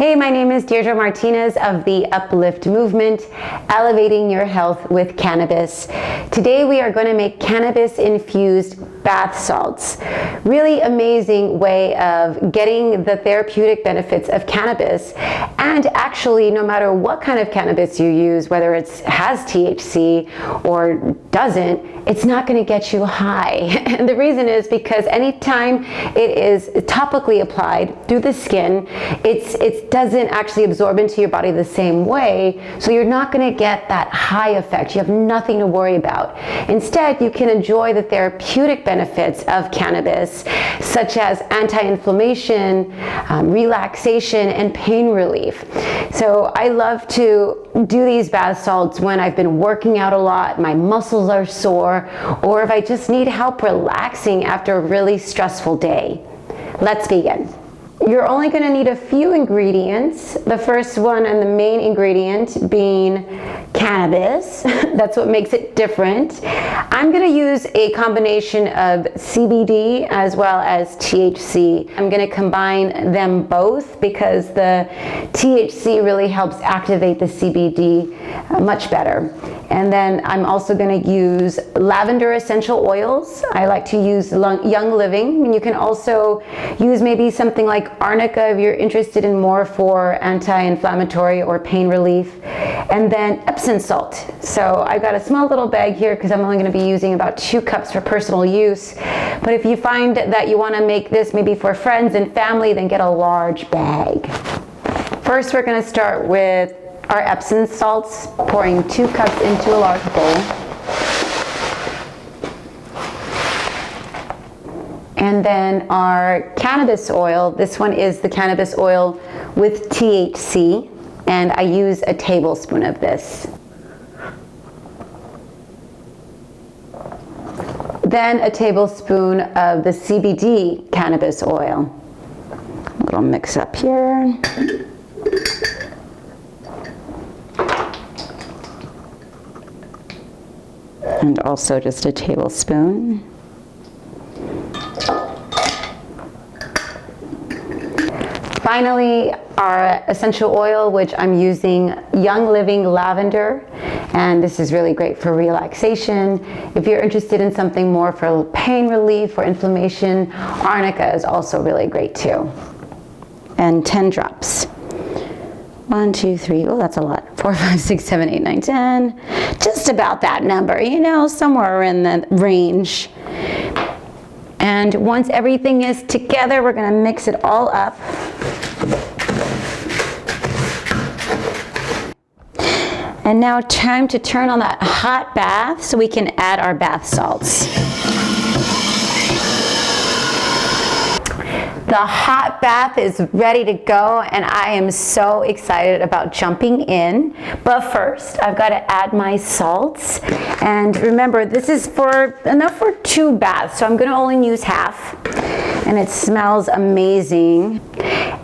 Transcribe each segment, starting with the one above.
Hey, my name is Deirdre Martinez of the Uplift movement, elevating your health with cannabis. Today we are going to make cannabis-infused bath salts. Really amazing way of getting the therapeutic benefits of cannabis. And actually, no matter what kind of cannabis you use, whether it has THC or doesn't, it's not going to get you high. And the reason is because anytime it is topically applied through the skin, it doesn't actually absorb into your body the same way, so you're not going to get that high effect. You have nothing to worry about. Instead, you can enjoy the therapeutic benefits of cannabis, such as anti-inflammation, relaxation, and pain relief. So I love to do these bath salts when I've been working out a lot, my muscles are sore, or if I just need help relaxing after a really stressful day. Let's begin. You're only going to need a few ingredients. The first one and the main ingredient being cannabis. That's what makes it different. I'm going to use a combination of CBD as well as THC. I'm going to combine them both because the THC really helps activate the CBD much better. And then I'm also going to use lavender essential oils. I like to use Young Living. And you can also use maybe something like arnica if you're interested in more for anti-inflammatory or pain relief. And then Epsom salt. So I've got a small little bag here because I'm only going to be using about 2 cups for personal use. But if you find that you want to make this maybe for friends and family, then get a large bag. First, we're going to start with our Epsom salts, pouring 2 cups into a large bowl. And then our cannabis oil, this one is the cannabis oil with THC, and I use a tablespoon of this. Then a tablespoon of the CBD cannabis oil. A little mix up here. And also just a tablespoon. Finally, our essential oil, which I'm using Young Living Lavender, and this is really great for relaxation. If you're interested in something more for pain relief or inflammation, arnica is also really great too. And 10 drops. 1, 2, 3, oh, that's a lot. 4, 5, 6, 7, 8, 9, 10. Just about that number, you know, somewhere in the range. And once everything is together, we're going to mix it all up. And now time to turn on that hot bath so we can add our bath salts. The hot bath is ready to go, and I am so excited about jumping in. But first, I've got to add my salts. And remember, this is enough for 2 baths, so I'm going to only use half. And it smells amazing.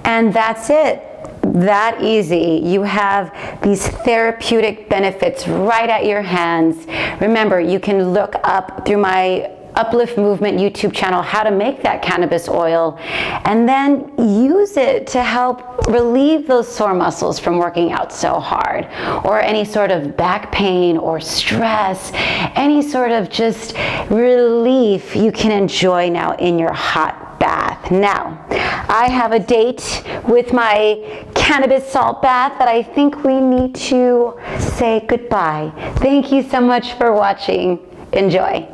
And that's it. That easy. You have these therapeutic benefits right at your hands. Remember, you can look up through my Uplift Movement YouTube channel how to make that cannabis oil and then use it to help relieve those sore muscles from working out so hard, or any sort of back pain or stress, any sort of just relief you can enjoy now in your hot bath. Now, I have a date with my cannabis salt bath that I think we need to say goodbye. Thank you so much for watching. Enjoy.